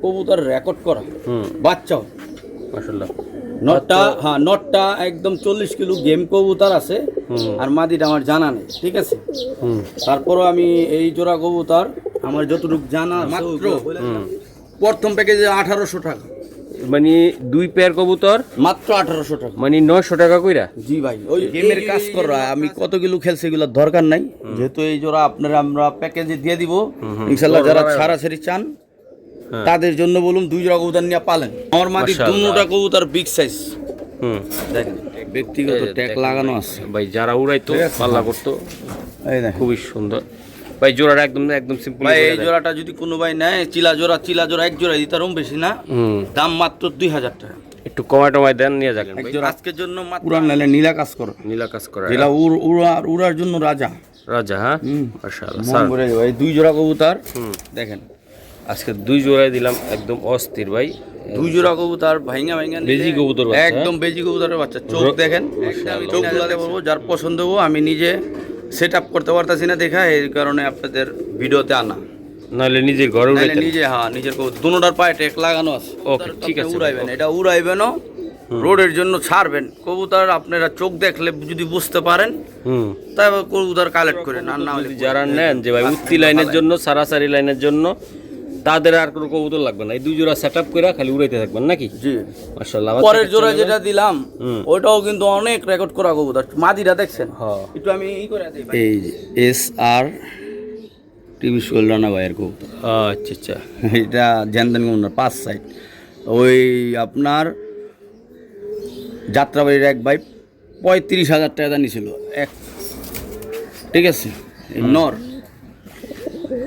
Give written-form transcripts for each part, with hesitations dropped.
কবুতর রেকর্ড করা বাচ্চাও মাশাআল্লাহ। নটটা নটটা একদম 40 কিলো গেম কবুতর আছে আর মাদিটা আমার জানা নেই, ঠিক আছে। তারপরও আমি এই জোড়া কবুতর আমার যতটুকু জানা মাত্র প্রথম প্যাকেজে 1800 টাকা, মানে 2 পেয়ার কবুতর মাত্র 1800 টাকা, মানে 900 টাকা কইরা। জি ভাই, ওই গেমের কাজ করা। আমি কত কিলো খেলছি এগুলোর দরকার নাই, যেহেতু এই জোড়া আপনারা আমরা প্যাকেজে দিয়ে দিব ইনশাআল্লাহ। যারা ছাড়াছাড়ি চান তাদের জন্য বলুন 2 জোড়া কবুতর নিয়ে পালেন। আমার মাদি দুটোটা কবুতর বিগ সাইজ, দেখেন ব্যক্তিগত ট্যাগ লাগানো আছে ভাই, যারা উড়াইতো পাল্লা করতো, এই দেখেন খুবই সুন্দর ভাই। জোড়াটা একদম সিম্পল ভাই। এই জোড়াটা যদি কোনো ভাই নেয় চিলা জোড়া এক জোড়া দিতে রকম বেশি না, দাম মাত্র 2000 টাকা। একটু কমায় দেন, নিয়ে যাবেন ভাই। আজকের জন্য পুরান নালে নীলা কাজ করা যেটা উড়ার জন্য রাজা। হ্যাঁ মাশাআল্লাহ। ভাই 2 জোড়া কবুতর দেখেন, আজকে 2 জোড়ায় দিলাম, একদম অস্থির ভাই। 2 জোড়া কবুতর ভাঙা বেজি কবুতর বাচ্চা, একদম বেজি কবুতরের বাচ্চা। চোখ দেখেন, চোখগুলোতে বলবো যার পছন্দ হবো। আমি নিজে সেট আপ করতে পারতাছি না দেখা, এই কারণে আপনাদের ভিডিওতে আনা, নাহলে নিজের ঘরে উড়াইতেন। নিজে নিজের কবুতর দুটোটার পায়ে ট্যাগ লাগানো আছে। ওকে, ঠিক আছে। উড়াইবেন, এটা উড়াইবেনও, রোডের জন্য ছাড়বেন কবুতর। আপনারা চোখ দেখলে যদি বুঝতে পারেন তারপর কবুতর কালেক্ট করেন। আর না হলে যারা নেন যে ভাই উত্তি লাইনের জন্য, সারাসারি লাইনের জন্য, তাদের আর কোনো কবুতর লাগবে না। এই 2 জোড়া সেটআপ করে খালি উড়াইতে থাকবেন নাকি? জি মাশাআল্লাহ। পরের জোড়া যেটা দিলাম ওটাও কিন্তু অনেক রেকর্ড করা কবুতর। মাদিরা দেখছেন? একটু আমি করে দেই ভাই। এই SR টিভি শোল্ডানা ভাইয়ের কবুতর। আচ্ছা। এটা জেনদেন কবুতর 5 সাইড। ওই আপনার যাত্রাবাড়ির এক ভাই 35,000 টাকা নিছিল এক, ঠিক আছে। নর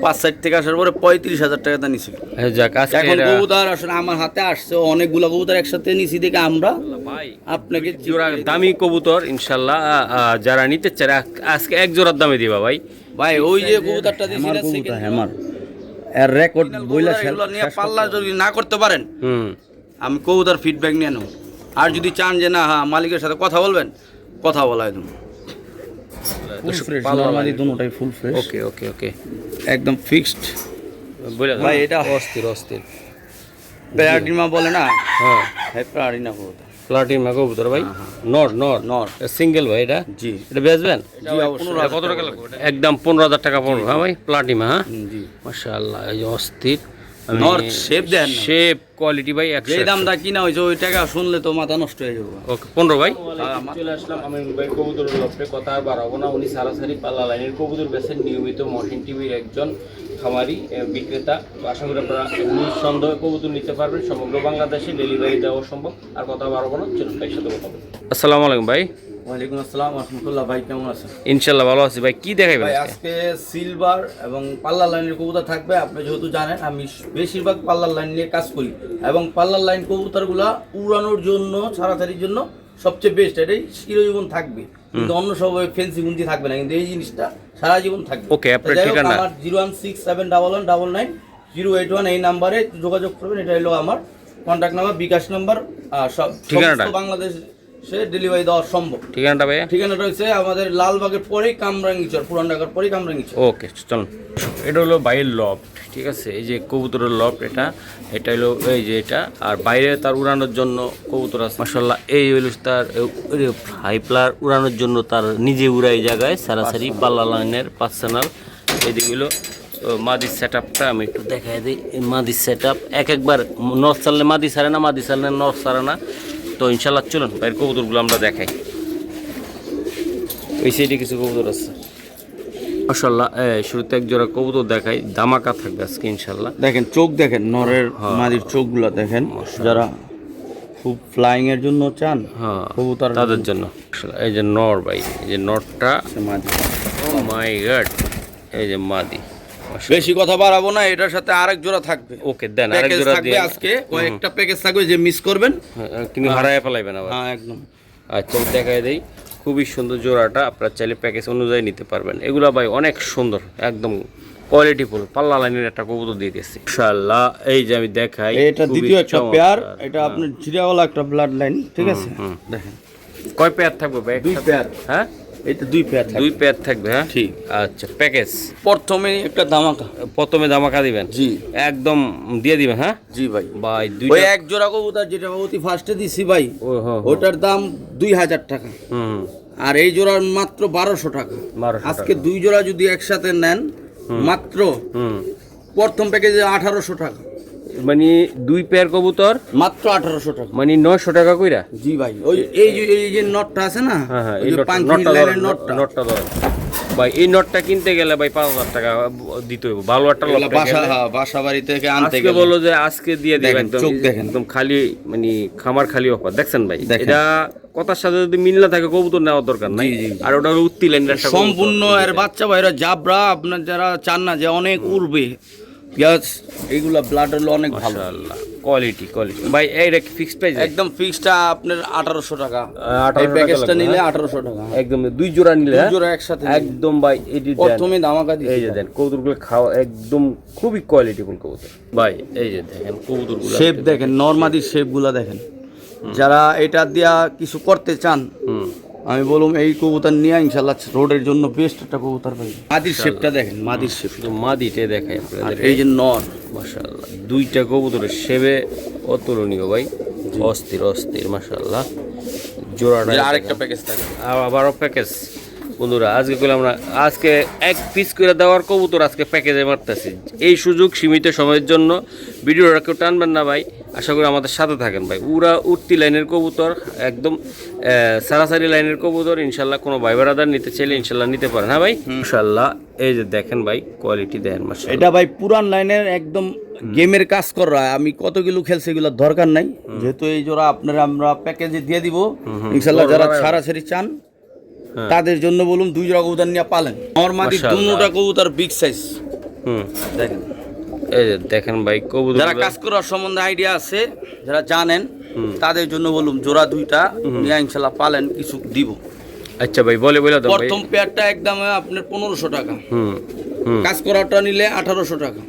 5 সাইড থেকে আসার পরে 35,000 টাকা নিছিল। এখন কবুতর আসলে আমার হাতে আসছে অনেকগুলো কবুতর একসাথে নিছি দেখে আমরা আপনাকে দামি কবুতর ইনশাল্লাহ যারা নিতে চায় আজকে 1 জোড়ার দামে দিবা ভাই। ভাই ওই যে কবুতরটা দিছি না সেকেন্ড হ্যামার এর রেকর্ড বইলা সেগুলো নিয়ে পাল্লা যদি না করতে পারেন আমি কবুতর ফিডব্যাক নিয়ে নেব। আর যদি চান যে না মালিকের সাথে কথা বলবেন, কথা বলা একদম নরমালি দুটোটাই ফুল ফ্রেশ। ওকে একদম ফিক্সড ভাই। এটা অস্থির প্লাটিনা বলে না? হ্যাঁ প্লাটিনা কবুতর, প্লাটিনা কবুতর ভাই। নর সিঙ্গেল ভাই। এটা জি, এটা বেচবেন? জি অবশ্যই। কত টাকা লাগবে? একদম 15,000 টাকা পড়বে। হ্যাঁ ভাই, প্লাটিনা। হ্যাঁ জি মাশাআল্লাহ। এই অস্থির নর শেপ দেন, শেপ কোয়ালিটি ভাই। যে দামটা কিনা হয়েছে ওই টাকা শুনলে তো মাথা নষ্ট হয়ে যাবে। ওকে 15 ভাই। চলে আসলাম আমি ভাই কবুতরের লফটে। কথা আর বাড়াবো না। উনি সারাসারি পাল্লা লাইনের কবুতর বেচেন, নিয়মিত মহসিন টিভির একজন খামারি বিক্রেতা। আশা করি আপনারা নিঃসন্দেহে কবুতর নিতে পারবেন। সমগ্র বাংলাদেশে ডেলিভারি দেওয়া সম্ভব। আর কথা বাড়াবো না, চলুন ভাইয়ের সাথে কথা বলবো। আসসালামু আলাইকুম ভাই। ওয়ালাইকুম আসসালাম রাহমাতুল্লাহ। ভাই কেমন আছেন? ইনশাআল্লাহ ভালো আছি ভাই। কি দেখাইবেন ভাই? আজকে সিলভার এবং পাল্লার লাইনের কবুতর থাকবে। আপনি যেহেতু জানেন আমি বেশিরভাগ পাল্লার লাইন নিয়ে কাজ করি এবং পাল্লার লাইন কবুতরগুলা উড়ানোর জন্য, ছাড়াছাড়ির জন্য সবচেয়ে বেস্ট। এটাই চিরজীবন থাকবে, কিন্তু অন্য সব ফেন্সি গুঞ্জি থাকবে না, কিন্তু এই জিনিসটা সারা জীবন থাকবে। ওকে, আপনার ঠিকানা? আমার 01671119908 এই নাম্বারে যোগাযোগ করবেন। এটা হলো আমার কন্ট্যাক্ট নাম্বার, বিকাশ নাম্বার। সব ঠিকানাটা বাংলাদেশ সে ডেলিভারি দেওয়া সম্ভব। ঠিকানাটা ভাইয়া? ঠিকানাটা হচ্ছে আমাদের লালবাগের পরেই কামরাঙ্গীচর, পুরান ঢাকার পরেই কামরাঙ্গীচর। ওকে চলুন। এটা হলো বাইরের লফট, ঠিক আছে। এই যে কবুতরের লফট, এটা হলো এই যে এটা। আর বাইরে তার উড়ানোর জন্য কবুতর আছে মাশাআল্লাহ। এই হলো তার হাইপ্লার উড়ানোর জন্য তার নিজে উড়াই জায়গায় সারাসারি পাল্লা লাইনের পার্সোনাল। এদিকে হলো মাদির সেট আপটা আমি একটু দেখাই দিই। মাদির সেট আপ একবার নর চাললে মাদি ছাড়ে না, মাদি চাললে নর ছাড়ে না। তো ইনশাল্লাহ চলুন বাইরের কবুতরগুলো আমরা দেখাই। এই সাইডে কিছু কবুতর আছে মাশাআল্লাহ। শুরুতে 1 জোড়া কবুতর দেখাই, ধামাকা থাকবে আজকে ইনশাল্লাহ। দেখেন চোখ দেখেন, নরের মাদির চোখগুলো দেখেন। যারা খুব ফ্লাইং এর জন্য চান কবুতর তাদের জন্য এই যে নর ভাই, এই যে নরটা মাদি। ও মাই গড, এই যে মাদি। বেশি কথা বাড়াবো না, এটার সাথে আরেক জোড়া থাকবে। ওকে দেন, আরেক জোড়া থাকবে আজকে। কয়েকটা প্যাকেজ থাকবে যে মিস করবেন, কিন্তু হারায় ফেলাইবেন আবার। হ্যাঁ একদম। আচ্ছা দেখাই দেই, খুবই সুন্দর জোড়াটা। আপনারা চাইলে প্যাকেজ অনুযায়ী নিতে পারবেন। এগুলা ভাই অনেক সুন্দর, একদম কোয়ালিটিফুল পাল্লা লাইনের একটা কবুতর দিয়ে দিয়েছি ইনশাআল্লাহ। এই যে আমি দেখাই, এটা দ্বিতীয় একটা পেয়ার। এটা আপনার জিরাওয়ালা একটা ব্লাড লাইন, ঠিক আছে। দেখেন কয় পেয়ার থাকবে ভাই? 2 পেয়ার। হ্যাঁ এটা 2 পেয়ার থাকবে। 2 পেয়ার থাকবে, হ্যাঁ ঠিক। আচ্ছা, প্যাকেজ প্রথমে একটা ধামাকা। প্রথমে ধামাকা দিবেন? জি একদম দিয়ে দিবেন। হ্যাঁ জি ভাই। ভাই ওই দুইটা এক জোড়া কবুতর যেটা অতি ফার্স্টে দিছি ভাই, হ্যাঁ ওটার দাম 2000 টাকা, হুম আর এই জোড়ার মাত্র 1200 টাকা। 1200 আজকে 2 জোড়া যদি একসাথে নেন মাত্র হুম প্রথম প্যাকেজে 1800 টাকা, মানে 2 পেয়ার কবুতর মাত্র 1800 টাকা। মানে 900 টাকা কইরা। জি ভাই। ওই এই যে নটটা আছে না, হ্যাঁ হ্যাঁ, ওই এই যে নটটা পাঙ্কি নটটা লাইনের ধরেন, নটটা ধরেন ভাই। এই নটটা কিনতে গেলে ভাই 5000 টাকা দিতে হবে। ভালো একটা এগুলা লট বাসা বাড়ি থেকে আনতে আজকে গেলে বলো যে আজকে দিয়ে দিবেন, দেখেন, একদম চোখ দেখেন। একদম খালি, মানে খামার খালি অফার। দেখছেন ভাই, দেখেন। এটা কথার সাথে যদি মিল না থাকে কবুতর নেওয়ার দরকার নাই। জি, জি, জি। আর ওটা হলো উত্তি লাইনের একটা সম্পূর্ণ এর বাচ্চা ভাইরা জাবরা, আপনার যারা চান না যে অনেক উড়বে, পেঁয়াজ এইগুলা ব্লাড হলো অনেক ভালো। মাশাআল্লাহ, কোয়ালিটি ভাই। এইটা ফিক্সড প্রাইস? একদম ফিক্সটা আপনার 1800 টাকা। 1800 এই প্যাকেজটা টাকা নিলে লাগবে, 1800 টাকা। একদম 2 জোড়া নিলে, দুই হ্যাঁ? জোড়া একসাথে একদম ভাই। এটি প্রথমে ধামাকা দিছি। এই যে দেন কবুতরগুলো খাওয়া একদম খুবই কোয়ালিটিফুল কবুতর ভাই। এই যে দেখেন কবুতরগুলো, শেপ দেখেন, নরমাদি শেপগুলা দেখেন। যারা এটা দিয়া কিছু করতে চান, আমি বলুম এই কবুতর নিয়ে ইনশাআল্লাহ রোডের জন্য বেস্ট একটা কবুতর পাই। মাদির শেপটা দেখেন, মাদির শেপ। শুধু মাদিতে দেখাই আর আপনাদের। এই যে নর, মাশাআল্লাহ, 2টা কবুতরের শেবে অতুলনীয় ভাই, অস্থির অস্থির মাশাআল্লাহ। জোড়াটা আরেকটা প্যাকেজ থাকে। আবারও প্যাকেজ। বন্ধুরা আজকে করলে আমরা আজকে 1 পিস করে দেওয়ার কবুতর আজকে প্যাকেজে মারতেছি। এই সুযোগ সীমিত সময়ের জন্য, ভিডিওটা কেউ টানবেন না ভাই। আশা করি আমাদের সাথে থাকেন ভাই। উঠতি লাইনের কবুতর, একদম সারাসারি লাইনের কবুতর। ইনশাল্লাহ কোনো ভাই বারাদার নিতে চাইলে ইনশাল্লাহ নিতে পারেন। হ্যাঁ ভাই, ইনশাল্লাহ। এই যে দেখেন ভাই, কোয়ালিটি দেখেন মাশাআল্লাহ। এটা ভাই পুরান লাইনের একদম গেমের কাজ করা। আমি কত কিলো খেলছি এগুলোর দরকার নাই, যেহেতু এই জোড়া আপনারা আমরা প্যাকেজে দিয়ে দিব ইনশাল্লাহ। যারা ছাড়াছাড়ি চান তাদের জন্য বলুন 2 জোড়া কবুতর নিয়ে পালেন। আমার মাদি দুটোটা কবুতর বিগ সাইজ। দেখেন, এই যে দেখেন ভাই কবুতর। যারা কাজ করার সম্বন্ধে আইডিয়া আছে, যারা জানেন, তাদের জন্য বলুন জোড়া 2টা নিয়ে ইনশাল্লাহ পালেন, কিছু দিব। আচ্ছা ভাই, বলে দাও ভাই। প্রথম পেয়ারটা একদম আপনার 1500 টাকা, কাজ করাটা নিলে 1800 টাকা।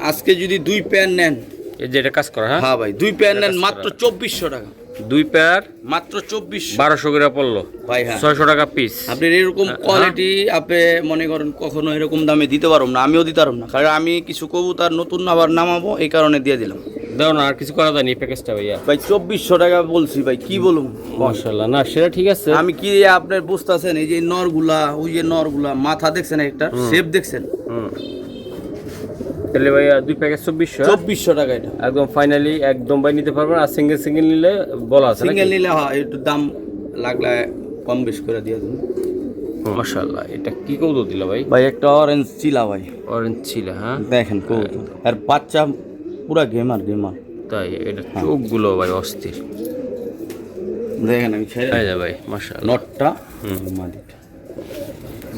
আজকে যদি 2 পেয়ার নেন, এই যে এটা কাজ করা, হ্যাঁ হ্যাঁ ভাই, 2 পেয়ার নেন মাত্র 2400 টাকা। 2 পেয়ার মাত্র 2400 1200 করে পড়লো ভাই। হ্যাঁ, 600 টাকা পিস। আপনি এরকম কোয়ালিটি আপনি মনে করেন কখনো এরকম দামে দিতে পারব না, আমিও দিতে পারব না, কারণ আমি কিছু কবুতর নতুন আবার নামাবো, এই কারণে দিয়ে দিলাম। দাও না, আর কিছু করা যায়নি প্যাকেজটা ভাইয়া। ভাই 2400 টাকা বলছি ভাই, কি বলুম। মাশাআল্লাহ, না সেটা ঠিক আছে। আমি কি আপনার বুঝতেছেন, এই যে নরগুলা, ওই যে নরগুলা মাথা দেখছেন, একটা শেপ দেখছেন। তাহলে ভাইয়া 2 প্যাকেজ 2400 টাকা এটা একদম ফাইনালি একদম ভাই নিতে পারবেন। আর সিঙ্গেল নিলে বলা আছে নাকি? সিঙ্গেল নিলে হয় একটু দাম লাগলে কম বেশ করে দিয়ে দেবো। মাশাআল্লাহ, এটা কি কবুতর দিলা ভাই? ভাই একটা অরেঞ্জ চিলা ভাই, অরেঞ্জ ছিল, হ্যাঁ দেখেন কবুতর, আর বাচ্চা পুরা গেমার। তাই এটা চোখগুলো ভাই অস্থির। দেখেন আমি ছেড়ে এই যে ভাই মাশাআল্লাহ নটটা মাদিটা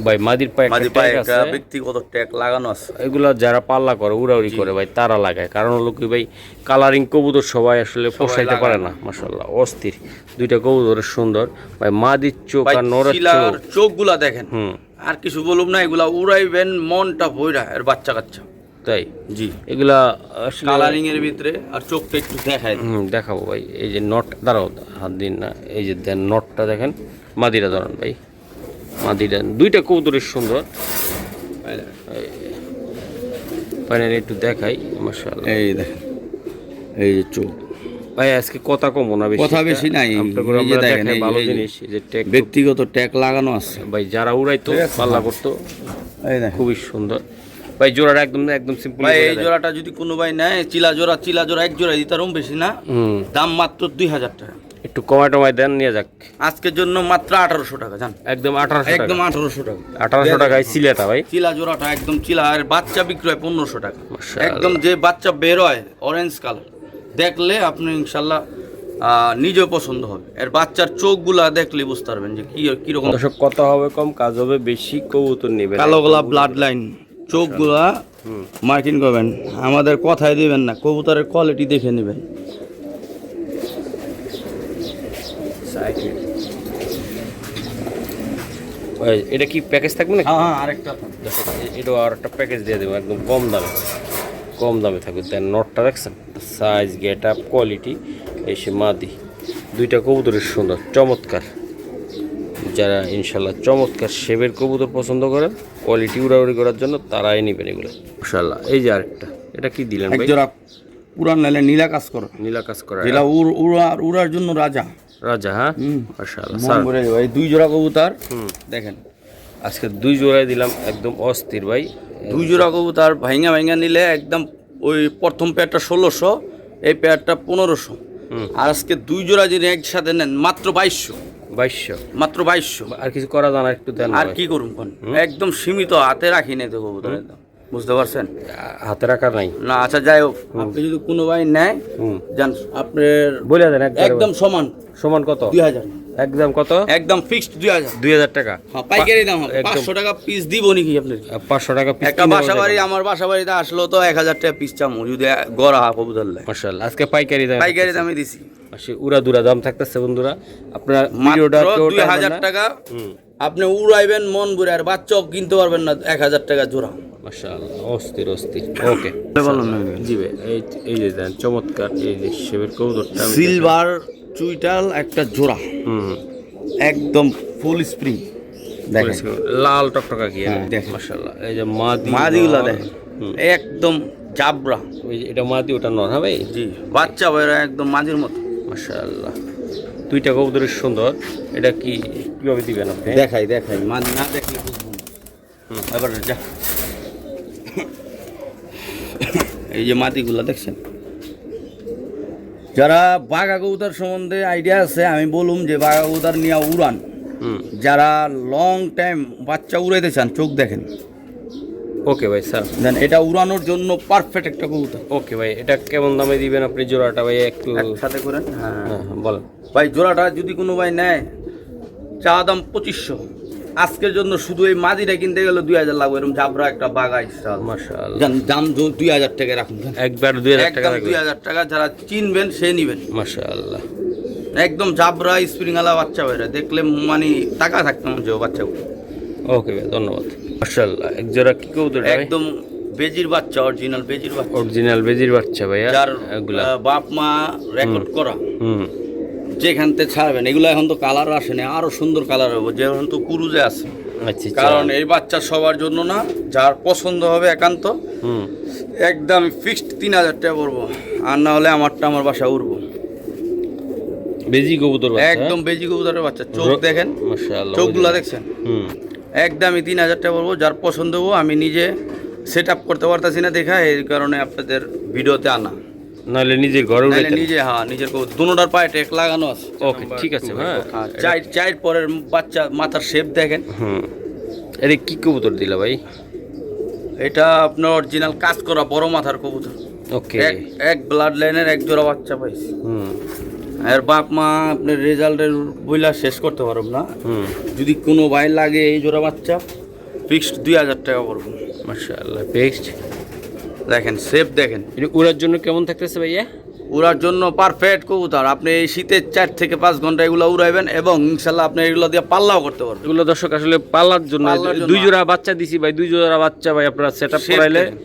ভাই, মাদির পায়ে মাদি একটা পায়ে ট্যাগ একটা আছে। ব্যক্তিগত ট্যাগ লাগানো আছে। এগুলা যারা পাল্লা করে, উড়াউড়ি করে ভাই, তারা লাগায়। কারণ হলো কি ভাই, কালারিং কবুতর সবাই আসলে পোষাইতে পারে না। মাশাআল্লাহ, অস্থির 2টা কবুতরের সুন্দর ভাই। মাদির চোখ আর নরের চোখ, চোখগুলা দেখেন। আর কিছু বলুম না, এগুলা উড়াইবেন মনটা ভইরা, এর বাচ্চা কাচ্চা। তাই জি, এগুলা কালারিং এর ভিতরে। আর চোখটা একটু দেখায়। দেখাবো ভাই। এই যে নট, দাঁড়াও হাত দিন না, এই যে দেন নটটা দেখেন, মাদিরা ধরেন ভাই, মাদিরা 2টা কবুতরের সুন্দর। ফাইনালি একটু দেখাই মাশাআল্লাহ। এই দেখেন, এই যে চোখ ভাই। আজকে কথা কম না, বেশি কথা বেশি নাই। এই যে দেখেন, এই ভালো যে জিনিস, এই যে ট্যাগ, ব্যক্তিগত ট্যাগ লাগানো আছে ভাই। যারা উড়াইতো, পাল্লা করতো, এই দেখেন খুবই সুন্দর ভাই। জোড়াটা একদম সিম্পল ভাই। এই জোড়াটা যদি কোনো ভাই নেয়, চিলা জোড়া এক জোড়া দিতে পারুম, বেশি না। দাম মাত্র 2000 টাকা। একটু কমায় দেন, নিয়ে যাক। আজকের জন্য মাত্র 1800 টাকা। জান, একদম 1800 একদম টাকা। 1800 টাকা। 1800 টাকায় সিলেটা ভাই। চিলা জোড়াটা একদম চিলা, আর বাচ্চা বিক্রি হয় 1500 টাকা। মাশাআল্লাহ। একদম যে বাচ্চা বের হয় অরেঞ্জ কালার, দেখলে আপনি ইনশাল্লাহ নিজেও পছন্দ হবে। এর বাচ্চার চোখগুলা দেখলে বুঝতে পারবেন যে কি রকম। দর্শক, কথা হবে কম, কাজ হবে বেশি। কবুতর নেবেন, কালো গোলা ব্লাড লাইন, চোখগুলা মার্কিং করবেন, আমাদের কথাই দিবেন না, কবুতরের কোয়ালিটি দেখে নেবেন। এটা কি প্যাকেজ থাকবে না? হ্যাঁ, আরেকটা এটা আর একটা প্যাকেজ দিয়ে দেবো, একদম কম দামে থাকবে। দেন নটটা দেখছেন, সাইজ, গেট আপ, কোয়ালিটি। এসে মাদি 2টা কবুতরের সুন্দর, চমৎকার। যারা ইনশাল্লাহ চমৎকার শেপের কবুতর পছন্দ করেন, কোয়ালিটি উড়াউড়ি করার জন্য তারাই নেবেন এগুলো মাশাআল্লাহ। এই যে আরেকটা, এটা কি দিলেন এক ভাই? জোড়া পুরান লাইলে নীলা কাজ করা, নীলা কাজ করা, যেটা উড়ার জন্য রাজা রাজা। হ্যাঁ মাশাআল্লাহ মন স্যার। ভরে যাবে। এই দুই জোড়া কবুতর দেখেন, আজকে 2 জোড়ায় দিলাম, একদম অস্থির ভাই। দুই জোড়া কবুতর ভাইঙ্গা ভাইঙ্গা নিলে একদম ওই প্রথম পেয়ারটা 1600, এই পেয়ারটা 1500, আর আজকে দুই জোড়া যদি একসাথে নেন মাত্র 2200, 2200 মাত্র 2200। আর কিছু করা জানা একটু দেন আর ভাই। কি করুন কোন, একদম সীমিত, হাতে রাখি নাই তো কবুতর, একদম বুঝতে পারছেন হাতে রাখা নাই না। আচ্ছা যাই হোক, আপনি যদি কোনো ভাই নেয় জান আপনার বলে দেন একদম সমান সমান কত? 2000, একদম কত? একদম ফিক্সড 2000, 2000 টাকা। হ্যাঁ পাইকারি দাম হবে। একদম। 500 টাকা পিস দিব নাকি আপনি? 500 টাকা পিস। একটা বাসা বাড়ি, আমার বাসা বাড়িতে আসলো তো 1000 টাকা পিস চামু, যদি গড়া কবুতর লাই মাশাআল্লাহ আজকে পাইকারি দাম, পাইকারি দামে দিছি আসে উড়া দুরা দাম থাকতেছে বন্ধুরা। আপনারা ভিডিওটা মাত্র কেউ 2000 টাকা আপনি উড়াইবেন মন ভরে, আর বাচ্চাও কিনতে পারবেন না 1000 টাকা জোড়া। মাশাআল্লাহ অস্থির অস্থির। ওকে বলুন না জি ভাই, এই যে দেন চমৎকার এই যে শেপের কবুতরটা আমি সিলভার চুইটাল একটা জোড়া, হুম একদম ফুল স্প্রিং দেখেন, লাল টকটকা কি হ্যাঁ, দেখেন। মাশাআল্লাহ। এই যে মাদিগুলা দেখেন একদম জাবরা, ওই যে এটা মাদি, ওটা নর। হ্যাঁ ভাই জি বাচ্চা ভাইরা একদম মাঝির মতো। মাশাআল্লাহ দুইটা কবুতরের সুন্দর। এটা কি কিভাবে দিবেন আপনি? দেখাই মাঝি না দেখলে বুঝবো না। এবার যা এই যে মাদিগুলা দেখছেন, যারা বাঘা কবুতর সম্বন্ধে আইডিয়া আছে আমি বলুম যে বাঘা কবুতর নিয়ে উড়ান, যারা লং টাইম বাচ্চা উড়াইতে চান চোখ দেখেন। ওকে ভাই স্যার, দেন এটা উড়ানোর জন্য পারফেক্ট একটা কবুতর। ওকে ভাই, এটা কেমন দামে দিবেন আপনি জোড়াটা ভাই একটু? একসাথে করেন। হ্যাঁ হ্যাঁ বলেন ভাই, জোড়াটা যদি কোনো ভাই নেয় চা দাম 2500, আজকের জন্য শুধু এই মাদিটা কিনতে গেলে 2000 লাগবে, এরকম জাবরা একটা বাঘা স্টাইল। মাশাআল্লাহ দাম 2000 টাকা রাখুন, একবার 2000 টাকা একদম রাখবেন। 2000 টাকা, যারা চিনবেন সে নিবেন। মাশাআল্লাহ একদম জাবরা স্প্রিংওয়ালা বাচ্চা ভাইরা দেখলে মানে টাকা থাকতো মনে হচ্ছে বাচ্চাগুলো। ওকে ভাই ধন্যবাদ। মাশাআল্লাহ এক জোড়া কি কবুতর ভাই? একদম বেজির বাচ্চা, অরিজিনাল বেজির বাচ্চা, অরিজিনাল বেজির বাচ্চা ভাইয়া, যার এগুলা বাপ মা রেকর্ড করা, হুম যেখানতে ছাড়বেন। এগুলো এখন তো কালার আসে না, আরো সুন্দর কালার হবে, যেমন তো কুরুজে আছে। আচ্ছা কারণ এই বাচ্চা সবার জন্য না, যার পছন্দ হবে একান্ত হুম একদম ফিক্সড 3000 টাকা পড়বো, আর না হলে আমারটা আমার বাসা উড়বো। বেজি কবুতর বাচ্চা, একদম বেজি কবুতরের বাচ্চা, চোখ দেখেন, মাশাআল্লাহ চোখগুলো দেখছেন, হুম একদমই 3000 টাকা পড়বো। যার পছন্দ হবো, আমি নিজে সেট আপ করতে পারতাছি না দেখা, এই কারণে আপনাদের ভিডিওতে আনা, নাহলে নিজের ঘরে নাহলে উড়াইতেন। নিজে নিজের কবুতর দুটোটার পায়ে টেক লাগানো আছে। ওকে ঠিক আছে হ্যাঁ। চার পরের বাচ্চা মাথার শেপ দেখেন। হুম এটা কি কবুতর দিলা ভাই? এটা আপনার অরিজিনাল কাজ করা বড় মাথার কবুতর, ওকে এক ব্লাড লাইনের এক জোড়া বাচ্চা পাইছি। হুম এর বাপ মা আপনার রেজাল্টের বইলা শেষ করতে পারব না। হুম যদি কোনো ভাই লাগে এই জোড়া বাচ্চা ফিক্সড 2000 টাকা পড়বে। মাশাআল্লাহ বেস্ট। দেখেন শেপ দেখেন, এটা উড়ার জন্য কেমন থাকতেছে ভাইয়া? উড়ার জন্য পারফেক্ট কবুতর। আপনি এই শীতের 4 থেকে 5 ঘন্টা এগুলো উড়াইবেন এবং ইনশাল্লাহ আপনি এগুলো দিয়ে পাল্লাও করতে পারবেন। এগুলো দর্শক আসলে পালার জন্য পাল্লার জন্য। 2 জোড়া বাচ্চা দিছি ভাই, 2 জোড়া বাচ্চা ভাই আপনারা সেটআপ Shape করাইলে দেখেন।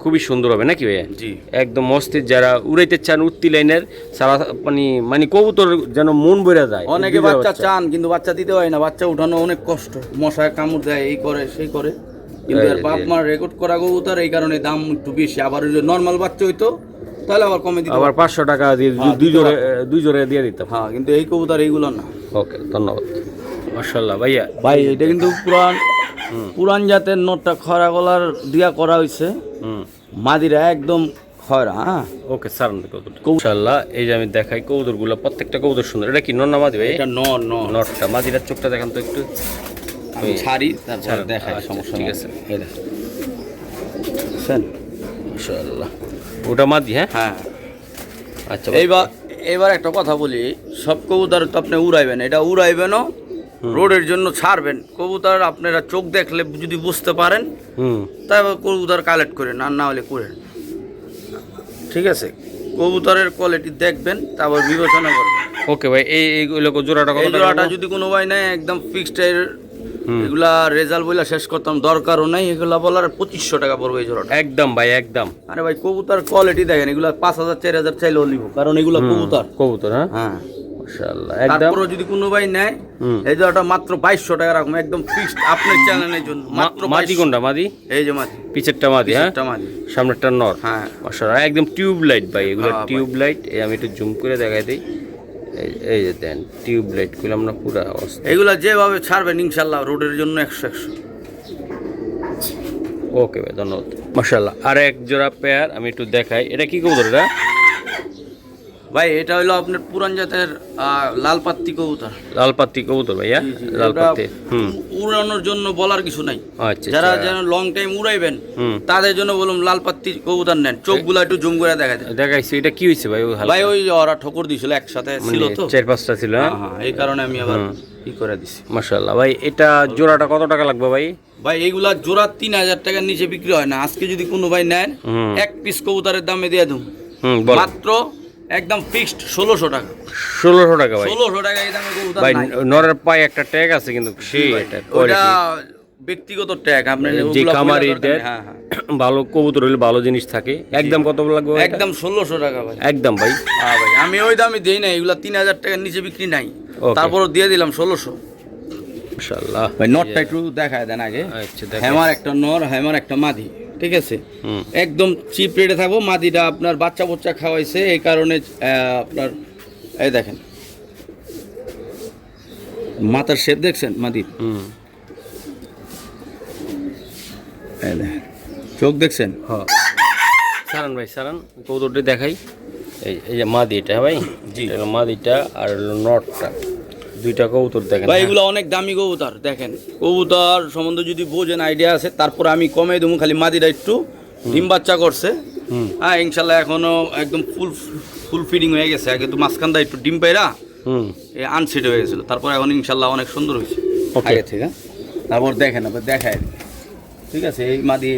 খুবই সুন্দর হবে নাকি ভাইয়া? জি একদম মস্তির, যারা উড়াইতে চান উঠতি লাইনের সারা মানে কবুতর যেন মন বইরা যায়। অনেকে বাচ্চা চান কিন্তু বাচ্চা দিতে হয় না, বাচ্চা উঠানো অনেক কষ্ট, মশায় কামড় দেয়, এই করে সেই করে, কিন্তু এর বাপ মার রেকর্ড করা কবুতর, এই কারণে দাম একটু বেশি। আবার যদি নর্মাল বাচ্চা হইতো তাহলে আবার কমে দিতে আবার পারতাম। 500 টাকা দিয়ে হ্যাঁ, 2 জোড়া দিয়ে দিতাম। হ্যাঁ, কিন্তু এই কবুতর এইগুলো না। ওকে ধন্যবাদ। মাশাআল্লাহ ভাইয়া, ভাই এটা কিন্তু পুরান জাতের নোটটা খরা গলার দিয়া করা হয়েছে, হুম মাদিরা একদম খয়রা। হ্যাঁ ওকে স্যার মাশাআল্লাহ। এই যে আমি দেখাই কবুতরগুলো, প্রত্যেকটা কবুতর সুন্দর। এটা কি নর না মাদি ভাই? এটা নটটা। মাদিরার চোখটা দেখান তো একটু। আমি ছাড়ি তারপর দেখাই, আচ্ছা, সমস্যা ঠিক ঠিক আছে। আছে। এই দেখেন মাশাআল্লাহ ওটা মাদি। হ্যাঁ হ্যাঁ। আচ্ছা এবার একটা কথা বলি, সব কবুতর তো আপনি উড়াইবেন, এটা উড়াইবেনও রোডের জন্য ছাড়বেন। কবুতর আপনারা চোখ দেখলে যদি বুঝতে পারেন হুম তারপর কবুতর কালেক্ট করেন, আর না হলে করেন, ঠিক আছে? কবুতরের কোয়ালিটি দেখবেন, তারপর বিবেচনা করবেন। ওকে ভাই, এইগুলো জোড়াটা কত এই টাকা জোড়াটা পড়বো? যদি কোনো ভাই নেয় একদম ফিক্সড, এগুলা রেজাল্ট বইলা শেষ করতাম, দরকারও নাই এগুলা বলার। 2500 টাকা পড়বে এই জোড়াটা। একদম ভাই একদম। আরে ভাই কবুতর কোয়ালিটি দেখেন, এগুলা 5000 4000 চাইলেও নিব, কারণ এগুলা কবুতর। কবুতর হ্যাঁ হ্যাঁ, মাশাআল্লাহ একদম। তারপরে যদি কোনো ভাই নেয় এই জোড়াটা মাত্র 2200 টাকা রাখুন, একদম ফিক্সড আপনার চ্যানেলের জন্য মাত্র মাদি 2200। কোনটা মাদি? এই যে মাদি, পিছেরটা মাদি, হ্যাঁ পিছেরটা মাদি। সামনেরটা নর। হ্যাঁ মাশাআল্লাহ একদম টিউব লাইট ভাই, এগুলো হ্যাঁ ভাই। Tube light. এই আমি একটু জুম করে দেখাই দিই, এই যে দেন টিউব লাইট গুলো আমরা পুরো অবস্থা। এগুলা যেভাবে ছাড়বেন ইনশাল্লাহ রোডের জন্য 100-100। ওকে ভাই ধন্যবাদ। মাশাআল্লাহ আর এক জোড়া পেয়ার আমি একটু দেখাই, এটা কি কবুতর এটা? ভাই এটা হলো আপনার পুরান জাতের লাল পাত্তি কবুতর। লাল পাত্তি কবুতর ভাইয়া, লাল পাত্তি। উড়ানোর জন্য বলার কিছু নাই, আচ্ছা যারা যেন লং টাইম উড়াইবেন হুম তাদের জন্য বলুন লাল পাত্তি কবুতর নেন। চোখগুলো একটু জুম করে দেখা যায়। দেখাইছি, এটা কি হয়েছে ভাই? ভাই ওই ওরা ঠোকর দিয়েছিল একসাথে ছিল তো, 4-5টা ছিল, হ্যাঁ হ্যাঁ এই কারণে আমি আবার কি করে দিছি। মাশাআল্লাহ ভাই এটা জোড়াটা কত টাকা লাগবে ভাই? ভাই এইগুলা জোড়া 3000 টাকার নিচে বিক্রি হয় না। আজকে যদি কোনো ভাই নেন এক পিস কবুতরের দামে দিয়ে দেব বল। মাত্র একদম ফিক্সড 1600 টাকা। 1600 টাকা ভাই? 1600 টাকা এই দামে কবুতর ভাই নাই। নরের পায়ে একটা ট্যাগ আছে কিন্তু সেই এটা ওটা ব্যক্তিগত ট্যাগ আপনি যে ওগুলা খামারি বলার দরকার দেয়, নেই। হ্যাঁ হ্যাঁ ভালো কবুতর হলে ভালো জিনিস থাকে। একদম কত লাগবে ভাই? একদম 1600 টাকা ভাই। একদম ভাই। হ্যাঁ ভাই আমি ওই দামে দেই না, এগুলা 3000 টাকার নিচে বিক্রি নাই, Okay. তারপরও দিয়ে দিলাম 1600। মাশাআল্লাহ ভাই নটটা একটু দেখায় দেন আগে। আচ্ছা দেখ। হ্যামার একটা নর, হ্যামার একটা মাদি, ঠিক আছে হুম একদম চিপ রেটে থাকবো। মাদিটা আপনার বাচ্চা বাচ্চা খাওয়াইছে এই কারণে আপনার এই দেখেন মাথার শেপ দেখছেন মাদির, হুম এই দেখেন চোখ দেখছেন। হ্যাঁ সারান ভাই সারান কবুতরটি দেখাই। এই যে মাদি এটা, হ্যাঁ ভাই জি। এটা হলো মাদিটা আর হলো নটটা, দুইটা কবুতর দেখেন। ভাই এগুলো অনেক দামি কবুতর, দেখেন কবুতর সম্বন্ধে যদি বোঝেন আইডিয়া আছে তারপর আমি কমে দেবো। খালি মাদিটা একটু ডিম বাচ্চা করছে, হুম হ্যাঁ ইনশাল্লাহ এখনো একদম ফুল ফিডিং হয়ে গেছে। আগে তো মাঝখানটা একটু ডিম পাইরা হুম আনসিট হয়ে গেছিলো, তারপর এখন ইনশাল্লাহ অনেক সুন্দর হয়েছে Okay. আগে থেকে। তারপর দেখেন আবার দেখায়, ঠিক আছে এই মাদি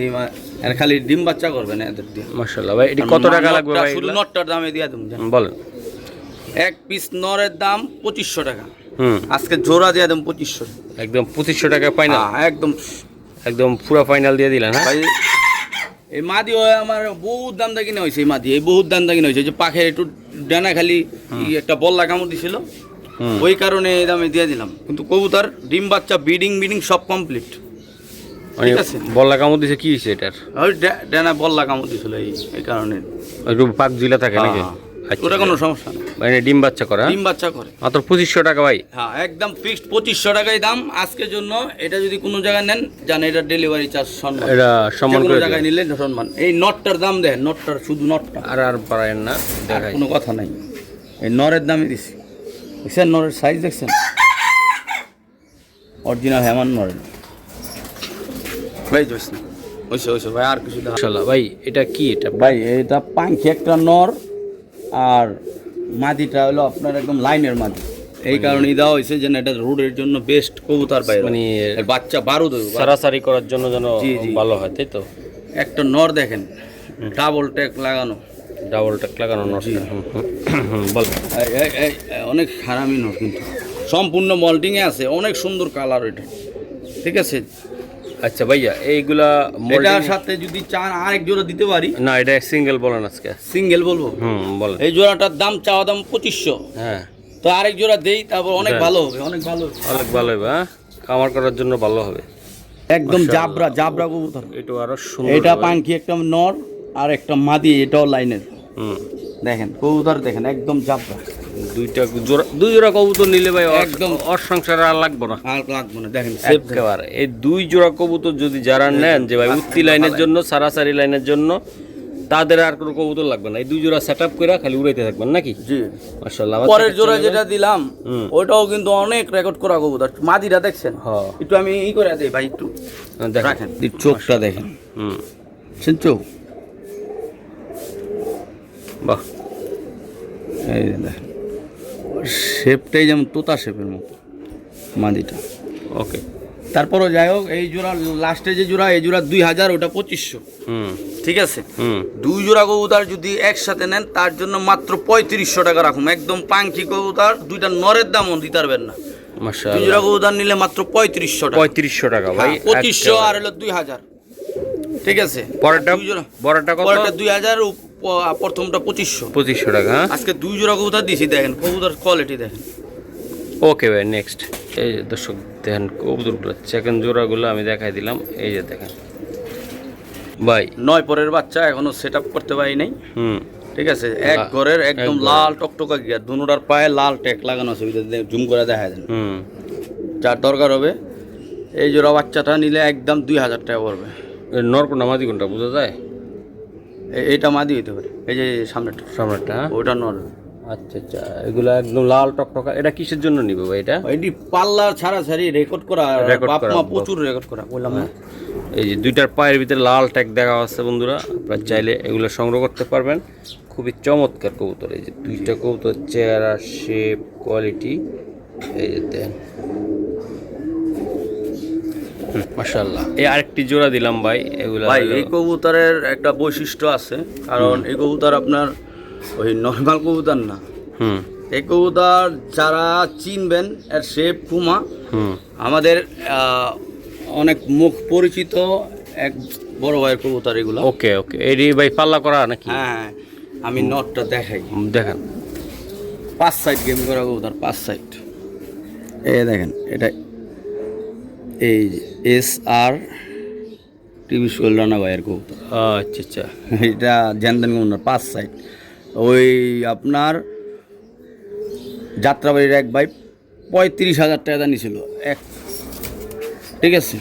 এর খালি ডিম বাচ্চা করবে না এদের দিয়ে। মাশাআল্লাহ ভাই এটা কত টাকা লাগবে নটটা ভাই? শুধু নটটার দামে দিয়ে দেবো। বলেন। এক পিস নরের দাম 2500 টাকা, হুম আজকে জোড়া দিয়ে দেবো 2500। একদম 2500 টাকা ফাইনাল? একদম একদম পুরো ফাইনাল দিয়ে দিলেন, হ্যাঁ ভাই এই মাদি হয় আমার বহুত দাম দা কিনে হয়েছে। এই মাদি এই বহুত দাম দা কিনে হয়েছে, যে পাখের একটু ডানা খালি একটা বল্লা কামড় দিছিল, হুম ওই কারণে এই দামে দিয়ে দিলাম। কিন্তু কবুতর ডিম বাচ্চা বিডিং সব কমপ্লিট, ঠিক আছে। বল্লা কামড় দিছে কি হয়েছে এটার? ওই ডানা বল্লা কামড় দিছিল এই কারণে। একটু পাক জিলা থাকে নাকি? হ্যাঁ, আচ্ছা ওটা কোনো সমস্যা নেই, মানে ডিম বাচ্চা করা? ডিম বাচ্চা করে। মাত্র 2500 টাকা ভাই? হ্যাঁ একদম ফিক্সড 2500 টাকাই দাম আজকের জন্য। এটা যদি কোনো জায়গায় নেন জান এটা ডেলিভারি চার্জ সম্মান, এটা সম্মান কোনো করে জায়গায় দিবেন। নিলে সম্মান। এই নটটার দাম দেখেন, নটটার শুধু নটটা, আর পারেন না আর দেখাই। কোনো কথা নাই। এই নরের দামই দিছি, দেখছেন নরের সাইজ দেখছেন, অরিজিনাল হ্যামান নরের। ভাই জোস না ওইসে ভাই আর কিছু দেখা। মাশাআল্লাহ ভাই এটা কি? এটা ভাই এটা পাঙ্খি একটা নর, আর মাদিটা হলো আপনার একদম লাইনের মাদি। এই কারণে দেওয়া হয়েছে যেন এটা রোডের জন্য বেস্ট কবুতর পাই, মানে এর বাচ্চা বারুদ সারাসারি করার জন্য যেন জি, জি। ভালো হয়, তাই তো? একটা নর দেখেন ডাবল ট্যাক লাগানো, ডাবল টাক লাগানো নষ্ট। বল। এই অনেক হারামি নর, কিন্তু সম্পূর্ণ মল্টিংয়ে আছে, অনেক সুন্দর কালার এটা, ঠিক আছে। আচ্ছা ভাইয়া এইগুলা এটার সাথে যদি চান আরেক জোড়া দিতে পারি। না এটা সিঙ্গেল বলেন আজকে? সিঙ্গেল বলবো। বলেন। এই জোড়াটার দাম চাওয়া দাম 2500, হ্যাঁ তো আরেক জোড়া দেই, তারপর অনেক দেন। ভালো হবে, অনেক ভালো হবে। অনেক ভালো হবে, হ্যাঁ খামার করার জন্য ভালো হবে। একদম মাশাআল্লাহ। জাবরা কবুতর। এটা আরো সুন্দর এটা হবে। পাঙ্খি একটা নর আর একটা মাদি, এটাও লাইনের। হুম দেখেন কবুতর দেখেন একদম জাবরা। দুই জোড়া কবুতর নিলে ভাই একদম একদম। ওর সংসারে আর লাগবে না, আর লাগবে না, দেখেন একেবারে। এই দুই জোড়া কবুতর যদি যারা নেন যে ভাই উত্তি লাইনের জন্য, সারাসারি লাইনের জন্য, তাদের আর কোনো কবুতর লাগবে না। এই দুই জোড়া সেট আপ করে খালি উড়াইতে থাকবেন নাকি? জি। মাশাআল্লাহ। পরের জোড়া যেটা দিলাম ওইটাও কিন্তু অনেক রেকর্ড করা কবুতর। মাদিটা দেখছেন? হ্যাঁ একটু আমি ই করে দেই ভাই, একটু রাখেন। চোখটা দেখেন, হুম চোখ বাহ এই দেখেন শেপটাই যেমন তোতা শেপের মতো মাদিটা। ওকে। তারপরও যাই হোক এই জোড়া লাস্টে যে জোড়া, এই জোড়া 2000, ওটা 2500, হুম ঠিক আছে। হুম দুই জোড়া কবুতর যদি একসাথে নেন তার জন্য মাত্র 3500 টাকা রাখুন। একদম পাঙ্খি কবুতর, দুইটা নরের দামও দিতে পারবেন না। দুই মাশাআল্লাহ। জোড়া কবুতর নিলে মাত্র 3500 টাকা। 3500 টাকা ভাই। 2500 আর হলো 2000, ঠিক আছে। পরেরটা দুই জোড়া বড়টা কত? পরেরটা 2000, প্রথমটা 2500। 2500 টাকা, হ্যাঁ? আজকে 2 জোড়া কবুতর দিছি, দেখেন কবুতর কোয়ালিটি দেখেন। ওকে ভাই, নেক্সট এই যে দর্শক দেখেন কবুতরগুলো, সেকেন্ড জোড়াগুলো আমি দেখাই দিলাম। এই যে দেখেন ভাই, 9 পরের বাচ্চা, এখনো সেট আপ করতে পারি নাই। ঠিক আছে, এক ঘরের একদম লাল টকটকা গিয়ার, দুনোটার পায়ে লাল ট্যাগ লাগানো আছে, জুম করে দেখা যায়। যার দরকার হবে এই জোড়া বাচ্চাটা নিলে একদম 2000 টাকা পড়বে। নর কোনটা মাদি কোনটা বোঝা যায়? এইটা মাদি হইতে পারে, এই যে সামনেটা, হ্যাঁ? ওটা নর। আচ্ছা আচ্ছা, এগুলো একদম লাল টকটকা। এটা কিসের জন্য নিবে ভাই? এটা এটি পাল্লার ছাড়াছাড়ি রেকর্ড করা, বাপ মা প্রচুর রেকর্ড করা, বললাম না। এই যে দুইটার পায়ের ভিতরে লাল ট্যাগ দেখা আছে বন্ধুরা, আপনারা চাইলে এগুলো সংগ্রহ করতে পারবেন। খুবই চমৎকার কবুতর। এই যে দুইটা কবুতর, চেহারা, শেপ, কোয়ালিটি, এই যে দেখেন মাশাআল্লাহ। এই আরেকটি জোড়া দিলাম ভাই। এগুলা ভাই এই কবুতরের একটা বৈশিষ্ট্য আছে, কারণ এই কবুতর আপনার ওই নর্মাল কবুতর না। এই কবুতর যারা চিনবেন, এর শেপ ফুমা, আমাদের অনেক মুখ পরিচিত এক বড় ভাইয়ের কবুতর এগুলো। ওকে ওকে, এটি ভাই পাল্লা করা নাকি? হ্যাঁ, আমি নটটা দেখাই, দেখেন। 5 সাইড গেম করা কবুতর, 5 সাইড। এই দেখেন, এটা এই SR টিভি শোল্ডানা ভাইয়ের কবুতর। আচ্ছা আচ্ছা, এটা জেনদেন কবুতর, 5 সাইড। ওই আপনার যাত্রাবাড়ির এক ভাই 35,000 টাকা নিয়েছিল এক, ঠিক আছে?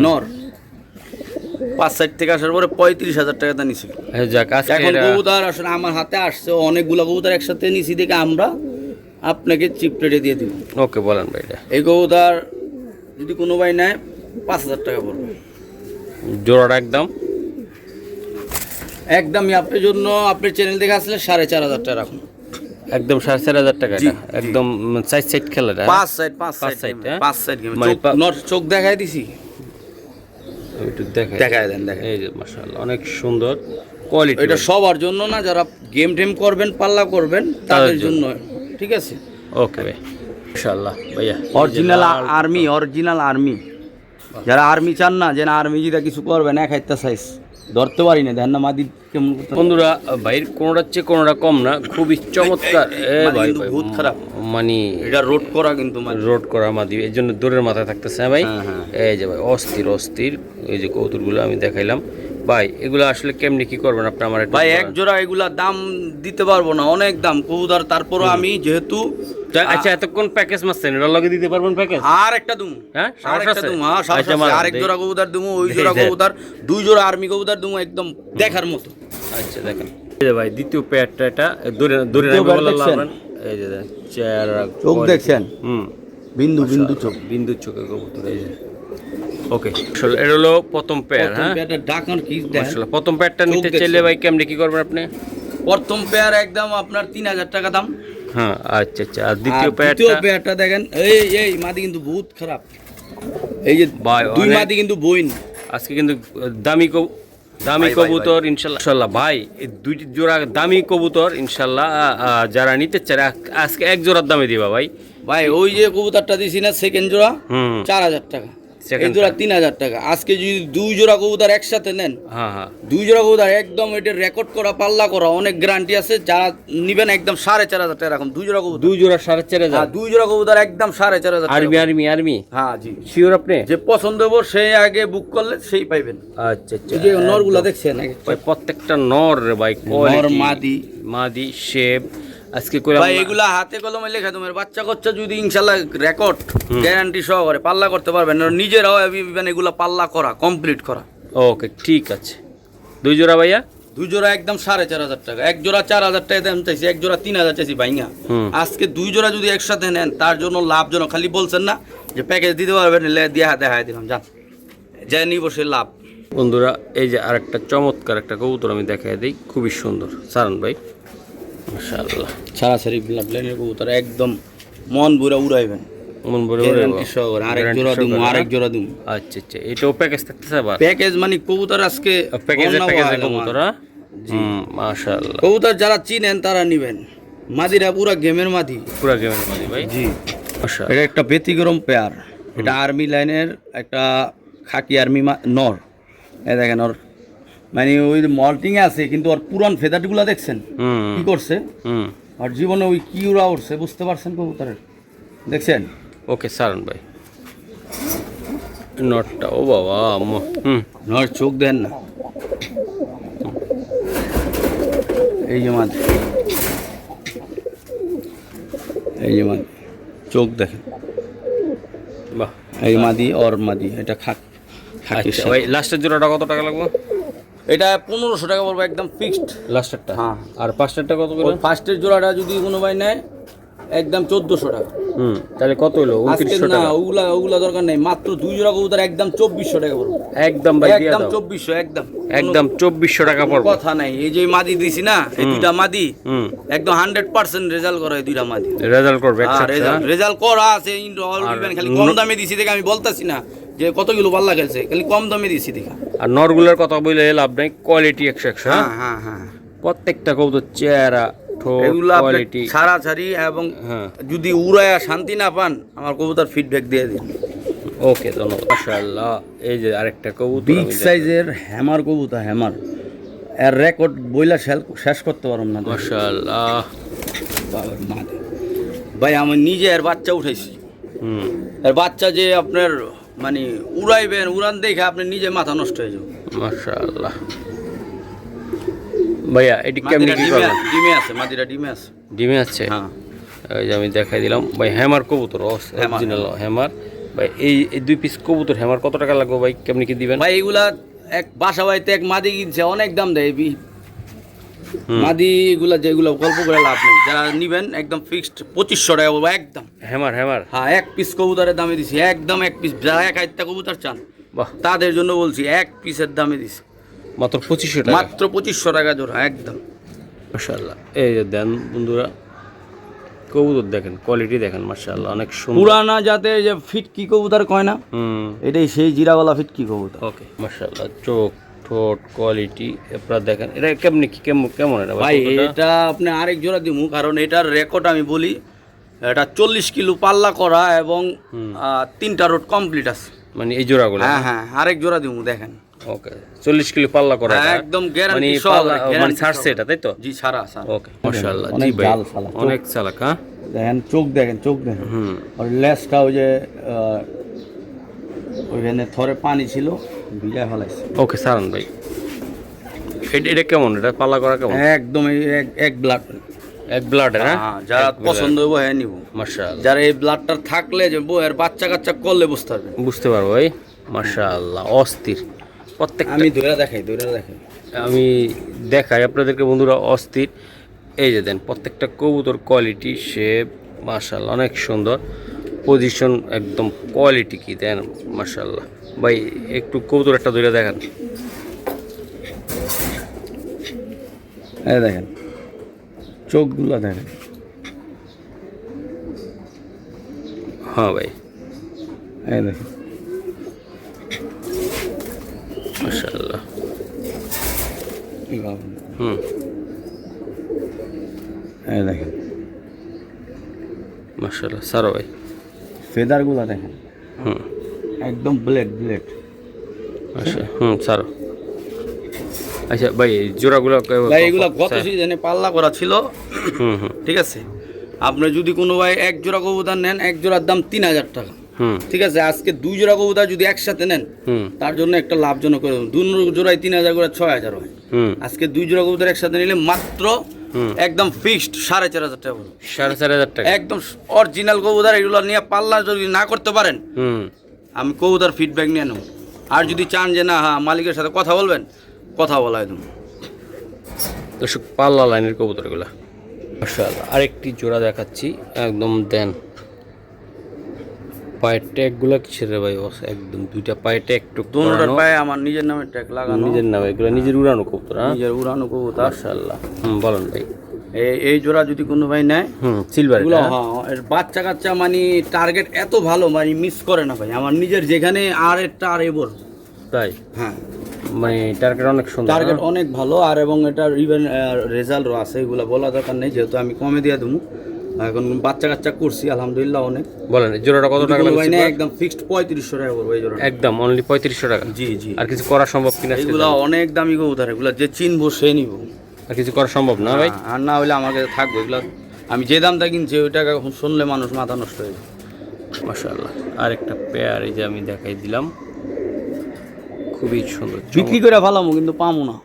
নর 5 সাইড থেকে আসার পরে 35,000 টাকা নিয়েছিল। যাক, এখন কবুতর আসলে আমার হাতে আসছে, অনেকগুলো কবুতর একসাথে নিয়েছি দেখে আমরা আপনাকে চিপ রেটে দিয়ে দিব। ওকে, বলেন ভাই। এটা এই কবুতর যদি কোনো ভাই নেয় 5,000 টাকা পড়বে জোড়াটা একদম একদমই আপনার জন্য। আপনার চ্যানেল থেকে আসলে 4,500 টাকা রাখুন, একদম 4,500 টাকা। এটা একদম 4 সাইড খেলাটা, 5 সাইড, 5 সাইড গেম। চোখ দেখাই দিছি, একটু দেখাই দেন, দেখেন। এই যে মাশাআল্লাহ, অনেক সুন্দর কোয়ালিটি। এটা সবার জন্য না, যারা গেম টেম করবেন, পাল্লা করবেন, তাদের জন্য। ঠিক আছে, ওকে ভাই, মাশাআল্লাহ ভাইয়া। অরিজিনাল আর্মি, যারা আর্মি চান না, যে না আর্মি যেটা কিছু করবেন, এক হাইতা সাইজ ধরতে পারি না, দেখেন না মাদি কেমন। বন্ধুরা ভাইয়ের কোনোটার চেয়ে কোনোটা কম না, খুবই চমৎকার। ভাই বহুত খারাপ, মানে এটা রোড করা, কিন্তু রোড করা মাদি, এই জন্য দূরের মাথায় থাকতেছে। হ্যাঁ ভাই, এই যে ভাই অস্থির এই যে কৌতুকগুলো আমি দেখাইলাম ভাই। এগুলো আসলে কেমনি কি করবেন আপনি? আমার ভাই এক জোড়া এগুলা দাম দিতে পারবো না, অনেক দাম কবুতর। তারপরও আমি যেহেতু আচ্ছা, এতক্ষণ প্যাকেজ মারছেন, এটা লগে দিতে পারবেন প্যাকেজ? আর একটা দুমু, হ্যাঁ আরেক জোড়া কবুতর দুমু, ওই জোড়া কবুতর, 2 জোড়া আর্মি কবুতর দুমু, একদম দেখার মতো। আচ্ছা দেখেন, এই যে ভাই দ্বিতীয় পেয়ারটা, এটা দূরে বললাম। এই যে চেহারা, চোখ দেখছেন, বিন্দু চোখের কবুতর। এই যে ওকে, এটা হলো প্রথম পেয়ার। হ্যাঁ, ডাকার কি মাশাআল্লাহ। প্রথম পেয়ারটা নিতে চাইলে ভাই কেমনে কি করবেন আপনি? প্রথম পেয়ার একদম আপনার 3,000 টাকা দাম। হ্যাঁ, আচ্ছা আচ্ছা। আর দ্বিতীয় পেয়ারটা দেখেন, এই মাদি কিন্তু বহুত খারাপ। এই যে দুই মাদি কিন্তু বইন। আজকে কিন্তু দামি কবুতর ইনশাল্লাহ ভাই, এই দুইটি জোড়া দামি কবুতর ইনশাল্লাহ। যারা নিতে চায় আজকে এক জোড়ার দামে দিবা ভাই। ওই যে কবুতরটা দিছি না, সেকেন্ড জোড়া 4,000 টাকা, এই জোড়া 3,000 টাকা। আজকে যদি 2 জোড়া কবুতর একসাথে নেন, 2 জোড়া কবুতর একদম এটা রেকর্ড করা, পাল্লা করা, অনেক গ্যারান্টি আছে। যারা নিবেন একদম 4,500 টাকা রাখুন। 2 জোড়া কবুতর, 2 জোড়া 4,500। 2 জোড়া কবুতর একদম 4,500 আর্মি। হ্যাঁ জি, শিওর আপনি? যে পছন্দ হবে সেই আগে বুক করলে সেই পাইবেন। আচ্ছা আচ্ছা, এই যে নরগুলা দেখছেন ভাই, প্রত্যেকটা নর রে ভাই, নর মাদি শেপ। আজকে কইলাম ভাই এগুলা হাতে কলমে লেখা, তোমার বাচ্চা কাচ্চা যদি ইনশাআল্লাহ রেকর্ড গ্যারান্টি সহকারে পাল্লা করতে পারবেন, নিজেরাও এগুলা পাল্লা করা, কমপ্লিট করা। ওকে, ঠিক আছে। 2 জোড়া ভাইয়া? 2 জোড়া একদম 4,500 টাকা। এক জোড়া 4,000 টাকা দাম চাইছি, এক জোড়া 3,000 চাইছি ভাইয়া। আজকে 2 জোড়া যদি একসাথে নেন, তার জন্য লাভজনক। খালি বলছেন না যে প্যাকেজ দিতে পারবেন, দেখাই দিলাম, যান যা নিব সে লাভ। বন্ধুরা এই যে আরেকটা চমৎকার একটা কবুতর আমি দেখাই দিই, খুবই সুন্দর। সারান ভাই, মাশাআল্লাহ, সারাসারি ব্লাডলাইনের কবুতর, একদম মন ভরে উড়াইবেন, মন ভরে আরেক জোড়া দিমু। আচ্ছা আচ্ছা, এটাও প্যাকেজ থাকতেছে আবার? প্যাকেজ মানে কবুতর আজকে প্যাকেজে কবুতর। মাশাআল্লাহ, কবুতর যারা চিনেন তারা নিবেন। মাদিরা পুরা গেমের মাদি, ভাই। জি, মাশাআল্লাহ। এটা একটা ব্যতিক্রম পেয়ার। এটা আর্মি লাইনের একটা খাকি আর্মি নর। এই দেখেন ওর মানে ওই মল্টিং আছে কিন্তু ওর পুরান ফেদারগুলো দেখছেন হুম কি করছে, হুম আর জীবনে ওই কি উড়া উঠছে বুঝতে পারছেন কবুতরের, দেখছেন? ওকে সারণ ভাই নটটা ও বাবা হুম নয় চোখ দেন না, এই যে মাছ, এই যে মাছ, চোখ দেখেন, বাহ এই মাদি ওর মাদি, এটা আচ্ছা ভাই লাস্টের জোড়াটা কত টাকা লাগবে? এটা 1500 টাকা পড়বে একদম ফিক্সড। লাস্টেরটা হ্যাঁ। আর পাঁচটারটা কত করে? ফার্স্টের জোড়াটা যদি কোনো ভাই নেয় একদম 1400 টাকা। তাহলে কত হলো? আজকে 2900 না টাকা। ওগুলা দরকার নেই, মাত্র 2 জোড়া কবুতর একদম 2400 টাকা পড়বে। একদম ভাই দিয়ে একদম দাও। 2400 একদম। একদম 2400 টাকা পড়বে। কথা নাই, এই যে মাদি দিছি না, এই দুইটা মাদি হুম একদম 100% রেজাল্ট করে, এই দুইটা মাদি রেজাল্ট করবে আর রেজাল্ট করা আছে খালি কম দামে দিছি দেখে আমি বলতাছি না যে কত কিলো পাল্লা খেলছে, খালি কম দামে দিছি দেখা। আর নরগুলোর কথা বলে লাভ নাই, কোয়ালিটি 100 হ্যাঁ হ্যাঁ হ্যাঁ, প্রত্যেকটা কবুতর চেহারা ঠোঁট এগুলা কোয়ালিটি ছাড়াছাড়ি, এবং হ্যাঁ যদি উড়ায়া শান্তি না পান আমার কবুতর ফিডব্যাক দিয়ে দিন। ওকে ধন্যবাদ। মাশাআল্লাহ এই যে আরেকটা কবুতর বিগ সাইজের হ্যামার কবুতর, হ্যামার এর রেকর্ড বইলা শেষ করতে পারলাম না। মাশাআল্লাহ বাবার মা দে। ভাই আমি নিজে এর বাচ্চা উঠাইছি, হুম এর বাচ্চা যে আপনার মানে উড়াইবেন, উড়ান দেখে আপনি নিজে মাথা নষ্ট হয়ে যাবে। মাশাআল্লাহ ভাইয়া এটি কেমনি কি করবেন? ডিমে আছে, মাদিরা ডিমে আছে। ডিমে আছে? হ্যাঁ এই যে আমি দেখাই দিলাম ভাই হ্যামার কবুতর, অরিজিনাল হ্যামার। ভাই এই 2 পিস কবুতর হ্যামার কত টাকা লাগবে ভাই, কেমনি কি দিবেন? ভাই এগুলা এক বাসা বাড়িতে এক মাদি কিনছে, অনেক দাম দেয় মাদি এগুলা, যেগুলো গল্প করে লাভ নেই। যারা নিবেন একদম ফিক্সড 2500 টাকা বলবো একদম। হ্যামার হ্যামার হ্যাঁ, এক পিস কবুতরের দামে দিছি একদম, এক পিস। যারা এক আইতা কবুতর চান বাহ তাদের জন্য বলছি, এক পিসের দামে দিছি মাত্র 2500 টাকা। মাত্র 2500 টাকা জোড়া একদম। মাশাআল্লাহ এই যে দেন বন্ধুরা কবুতর দেখেন, কোয়ালিটি দেখেন, মাশাআল্লাহ অনেক সুন্দর। পুরানা জাতের যে ফিটকি কবুতর কয় না, এটাই সেই জিরাওয়ালা ফিটকি কবুতর। ওকে মাশাআল্লাহ চোখ ঠোঁট কোয়ালিটি আপনারা দেখেন। এটা কেমনি কি কেমন এটা ভাই এটা আপনি আরেক জোড়া দিমু, কারণ এটার রেকর্ড আমি বলি, এটা 40 কিলো পাল্লা করা এবং 3টা রোড কমপ্লিট আছে। মানে এই জোড়াগুলো? হ্যাঁ হ্যাঁ, আরেক জোড়া দিমু দেখেন। ওকে 40 কিলো পাল্লা করা হ্যাঁ, এটা? একদম মানে গ্যারান্টি সহ, পাল্লা মানে guarantee ছাড়ছে সহ। এটা তাই তো? জি সারা সারা। ওকে মাশাআল্লাহ জি অনেক ভাই জাল শালা, চোখ। অনেক চালাক। হ্যাঁ দেখেন চোখ, দেখেন চোখ দেখেন। আর লেজটা ওই যে ওইখানে থরে পানি ছিল, ভিজা ফেলাইছে। ওকে সারান ভাই এটা কেমন, এটা পাল্লা করা কেমন? একদম এক ব্লাড, এক ব্লাডের? হ্যাঁ যারা পছন্দ হইব হ্যাঁ নিব। মাশাআল্লাহ যারা এই ব্লাডটা থাকলে যে বউয়ের বাচ্চা কাচ্চা করলে বুঝতে পারবে। বুঝতে পারবো ভাই। মাশাআল্লাহ অস্থির প্রত্যেক। আমি ধরে দেখাই আমি দেখাই আপনাদেরকে বন্ধুরা, অস্থির। এই যে দেন প্রত্যেকটা কবুতর কোয়ালিটি শেপ মাশাআল্লাহ অনেক সুন্দর, পজিশন একদম কোয়ালিটি কি দেন মাশাআল্লাহ। ভাই একটু কবুতর একটা ধরে দেখান। এই দেখেন চোখগুলো দেখেন। হ্যাঁ ভাই এই দেখেন মাশাআল্লাহ। এই দেখেন মাশাআল্লাহ সারো ভাই ফেদারগুলো দেখেন, একদম ব্লেড। আচ্ছা সারো। আচ্ছা ভাই জোড়াগুলো ভাই এগুলা গত সিজনে পাল্লা করা ছিল, ঠিক আছে? আপনি যদি কোনো ভাই এক জোড়া কবুতর নেন, এক জোড়ার দাম 3000 টাকা, ঠিক আছে? আজকে 2 জোড়া কবুতর যদি একসাথে নেন, তার জন্য একটা লাভজনক করে 2 জোড়ায় 3000 করে 6000 হয়। আজকে 2 জোড়া কবুতর একসাথে নিলে মাত্র একদম ফিক্সড 4500 টাকা পড়বে। 4500 টাকা একদম অরিজিনাল কবুতর। এগুলো নিয়ে পাল্লা যদি না করতে পারেন, আমি কবুতর ফিডব্যাক নিয়ে নেব। আর যদি চান যে না হ্যাঁ মালিকের সাথে কথা বলবেন, কথা বলা একদম। দর্শক পাল্লা লাইনের কবুতরগুলা মাশাআল্লাহ। আরেকটি জোড়া দেখাচ্ছি, একদম দেন পায়ের ট্যাগগুলো কিসের রে ভাই? একদম 2টা পায়ে ট্যাগ টুক দুটোর পায়ে আমার নিজের নামে ট্যাগ লাগানো, নিজের নামে, এগুলো নিজের উড়ানো কবুতর? নিজের উড়ানো কবুতর মাশাআল্লাহ। বলেন ভাই এই জোড়া যদি কোনো ভাই নেয়, সিলভার এর বাচ্চা কাচ্চা মানে টার্গেট এত ভালো, মানে মিস করে না ভাই। আমার নিজের যেখানে আর একটা আর এবর তাই, হ্যাঁ মানে টার্গেট অনেক সুন্দর, টার্গেট অনেক ভালো। আর এবং এটার ইভেন রেজাল্টও আছে, এগুলো বলা দরকার নেই, যেহেতু আমি কমে দিয়ে দেবো। এখন বাচ্চা কাচ্চা করছি আলহামদুলিল্লাহ অনেক। বলেন এই জোড়াটা কত টাকা কোনো ভাই লাগছে? না একদম ফিক্সড 3500 টাকা করবো এই জোড়া। একদম অনলি 3500 টাকা। জি জি। আর কিছু করা সম্ভব কিনা? এগুলা অনেক দামি কবুতর, এগুলা যে চিনবো সে নিব। আর কিছু করা সম্ভব না ভাই? আর না হলে আমার কাছে থাকবো এগুলা। আমি যে দামটা কিনছি ওই টাকা শুনলে মানুষ মাথা নষ্ট হয়ে যায়। মাশাআল্লাহ। আর একটা পেয়ার এই যে আমি দেখাই দিলাম, খুবই সুন্দর। বিক্রি করে ফেলামো কিন্তু পাবো না।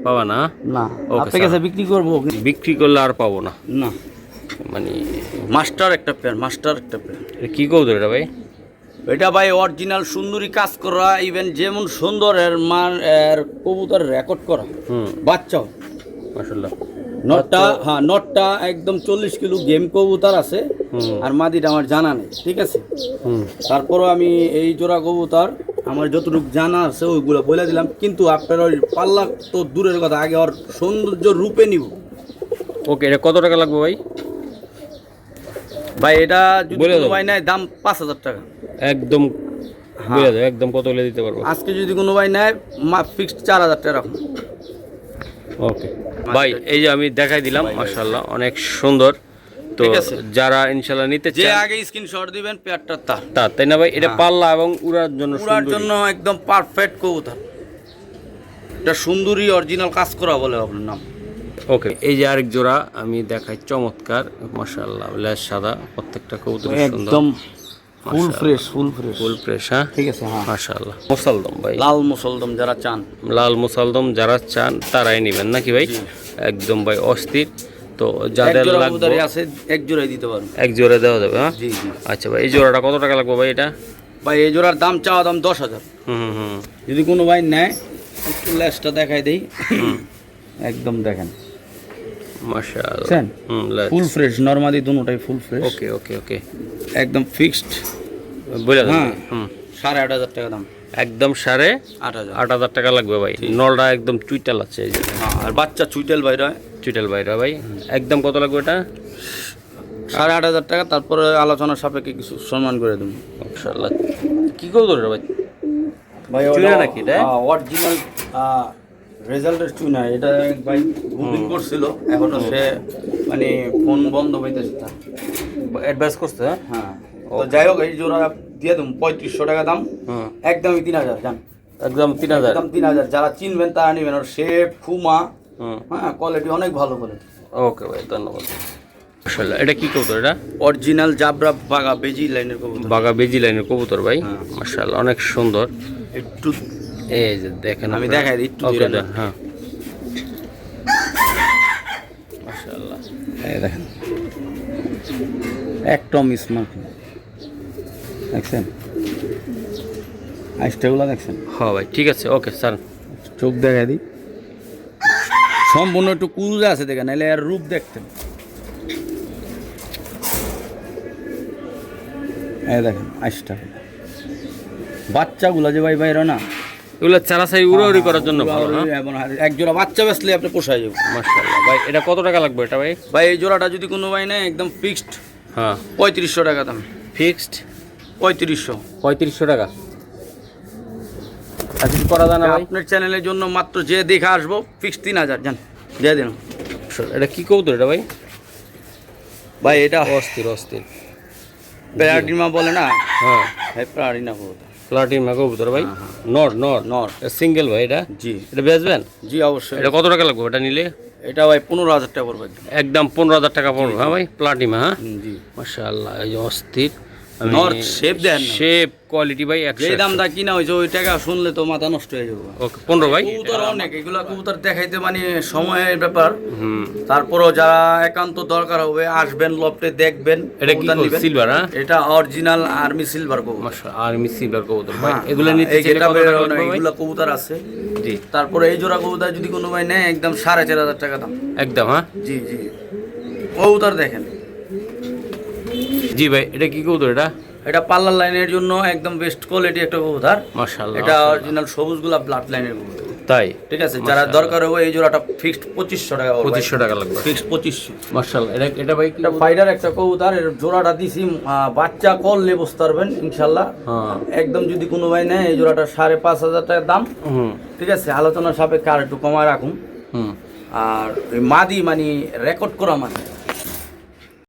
পাবা না? না, ওকে আপনার কাছে বিক্রি করবো বিক্রি করলে আর পাবো না না। মানে মাস্টার একটা পেয়ার, মাস্টার একটা পেয়ার। এটা কি কবুতর এটা ভাই? এটা ভাই অরিজিনাল সুন্দরী কাজ করা, ইভেন যেমন সুন্দর এর মান এর কবুতর রেকর্ড করা। বাচ্চাও মাশাআল্লাহ। নটটা, হ্যাঁ নটটা একদম 40 কিলো গেম কবুতর আছে। আর মাদিটা আমার জানা নেই, ঠিক আছে। তারপরও আমি এই জোড়া কবুতর আমার যতটুকু জানা আছে ওইগুলো বলে দিলাম, কিন্তু আপনার ওই পাল্লা তো দূরের কথা, আগে ওর সৌন্দর্য রূপে নিব। ওকে, এটা কত টাকা লাগবে ভাই? ভাই এটা যদি বলে কোনো দাও। ভাই নেয় দাম 5000 টাকা একদম বলে দাও, একদম কত হলে দিতে পারবো? আজকে যদি কোনো ভাই নেয় ফিক্সড 4000 টাকা রাখুন। ওকে ভাই, এই যে আমি দেখাই দিলাম, মাশাআল্লাহ অনেক সুন্দর। তো ঠিক আছে। যারা ইনশাআল্লাহ নিতে যে চান আগে স্ক্রিনশট দিবেন পেয়ারটা তার তাই না ভাই? এটা পাল্লা এবং উড়ার জন্য পুরার সুন্দরী। জন্য একদম পারফেক্ট কবুতর। এটা সুন্দরী অরিজিনাল কাজ করা বলে আপনার নাম। ওকে, এই যে আরেক জোড়া আমি দেখাই, চমৎকার মাশাআল্লাহ, লেজ সাদা, প্রত্যেকটা কবুতর সুন্দর, একদম full fresh, full fresh, full fresh. হ্যাঁ ঠিক আছে। হ্যাঁ, মাশাআল্লাহ। মুসালদম ভাই, লাল মুসলদম যারা চান, লাল মুসালদম যারা চান তারাই নেবেন নাকি ভাই? একদম ভাই অস্থির। তো যাদের এক জোড়া লাগবে কবুতরই আছে, এক জোড়াই দিতে পারবো। এক জোড়া দেওয়া যাবে। হ্যাঁ জি জি। আচ্ছা ভাই, এই জোড়াটা কত টাকা লাগবে ভাই এটা? ভাই এই জোড়ার দাম চাওয়া দাম 10,000। হুম। যদি কোনো ভাই নেয় একটু লেসটা দেখাই দেই। একদম দেখেন মাশাআল্লাহ। ফুল ফ্রেশ, নরমালি দুটোটাই full fresh. Okay okay okay, একদম ফিক্সড বলে দাও। হ্যাঁ। 8,500 টাকা দাম। একদম 8,500 টাকা লাগবে ভাই। নলটা একদম চুইটাল আছে এই যে। হ্যাঁ, আর বাচ্চা চুইটেল বাইরে হয়। চুইটাল বাইরা ভাই। একদম কত লাগবে এটা? 8,500 টাকা। তারপরে আলোচনার সাপেক্ষে কিছু সম্মান করে দেবো। মাশাআল্লাহ। কি করবো রে ভাই? ভাই চুইনা নাকি এটা? অরিজিনাল রেজাল্টের চুইনা। এটা ভাই বুকিং করছিল, এখনো সে মানে ফোন বন্ধ পাইতেছে তার। অ্যাডভাইস করছে? হ্যাঁ, তো যাই হোক এই জোড়া দিয়ে দেবো 3500 টাকা দাম। একদমই 3,000 জান। একদম 3,000। একদম 3,000। যারা চিনবেন তারা নেবেন। ওর শেপ, ফুমা, হ্যাঁ কোয়ালিটি অনেক ভালো করে। ওকে ভাই, ধন্যবাদ। মাশাআল্লাহ। এটা কি কবুতর এটা? অরিজিনাল জাবরা বাগা বেজি লাইনের কবুতর। বাগা বেজি লাইনের কবুতর ভাই। মাশাআল্লাহ অনেক সুন্দর। একটু এই যে দেখেন, আমি দেখাই দিই একটু ওকে দূরে দেন। হ্যাঁ মাশাআল্লাহ, এই দেখেন একদম স্মার্ট। দেখছেন আইসটাগুলো দেখছেন? হ্যাঁ ভাই ঠিক আছে। ওকে স্যার, চোখ দেখাই দিই, সম্পূর্ণ একটু কুলজা আছে দেখেন, নাহলে আর রূপ দেখতেন। এই দেখেন আইসটা, বাচ্চাগুলো যে ভাই বাইরে না, এগুলো চারাচারি উড়াউড়ি করার জন্য ভালো। হ্যাঁ এবং এক জোড়া বাচ্চা বেচলে আপনি পোষায় যাবো। মাশাআল্লাহ ভাই। এটা কত টাকা লাগবে এটা ভাই? ভাই এই জোড়াটা যদি কোনো ভাই নেয় একদম ফিক্সড হ্যাঁ 3500 টাকা দাম। ফিক্সড 3500 টাকা। আর কিছু করা যায় না ভাই? আপনার চ্যানেলের জন্য মাত্র যে দেখে আসবো ফিক্সড 3,000 জান দিয়ে দিন। এটা কি কবুতর এটা ভাই? ভাই এটা অস্থির অস্থির প্যারাডিমা বলে না? হ্যাঁ হ্যাঁ প্যারাডিনা কবুতর। প্লাটিনা কবুতর ভাই। নর নর নর সিঙ্গেল ভাই এটা? জি এটা বেচবেন? জি অবশ্যই। এটা কত টাকা লাগবে এটা নিলে? এটা ভাই 15,000 টাকা পড়বে। একদম 15,000 টাকা পড়বে। হ্যাঁ ভাই প্লাটিনা। হ্যাঁ জি মাশাআল্লাহ, এই যে অস্থির। নর শেপ দেন, শেপ কোয়ালিটি ভাই যে দামটা কিনা হয়েছে ওই টাকা শুনলে তো মাথা নষ্ট হয়ে যাবে। ওকে 15 ভাই। কবুতর অনেক, এগুলা কবুতর দেখাইতে মানে সময়ের ব্যাপার। তারপরও যারা একান্ত দরকার হবে আসবেন, লফটে দেখবেন। এটা কি সিলভার? হ্যাঁ এটা অরিজিনাল আর্মি সিলভার কবুতর। মাশাআল্লাহ, আর্মি সিলভার কবুতর ভাই। এগুলা নিতে এই চাইলে যেটা কত বের টাকা হয় না, লাগবে ভাই? এগুলা কবুতর আছে। জি। তারপরে এই জোড়া কবুতর যদি কোনো ভাই নেয় একদম 4,500 টাকা দাম। একদম। হ্যাঁ জি জি। কবুতর দেখেন। জি ভাই, এটা কি কবুতর এটা? এটা পাল্লার লাইনের জন্য একদম বেস্ট কোয়ালিটি একটা কবুতর। মাশাআল্লাহ, এটা অরিজিনাল সবুজগুলা ব্লাড লাইনের কবুতর। তাই? ঠিক আছে, যারা দরকার হবে এই জোড়াটা ফিক্সড 2500 টাকা। 2500 টাকা লাগবে ফিক্সড 2500। মাশাআল্লাহ। এটা ভাই কি? এটা ফাইডার একটা কবুতর। এর জোড়াটা দিছি বাচ্চা করলে বুঝতে পারবেন ইনশাল্লাহ। হ্যাঁ একদম যদি কোনো ভাই নেয় এই জোড়াটা 5,500 টাকা দাম। ঠিক আছে, আলোচনার সাপেক্ষে আর একটু কমায় রাখুন। আর ওই মাদি মানে রেকর্ড করা মানে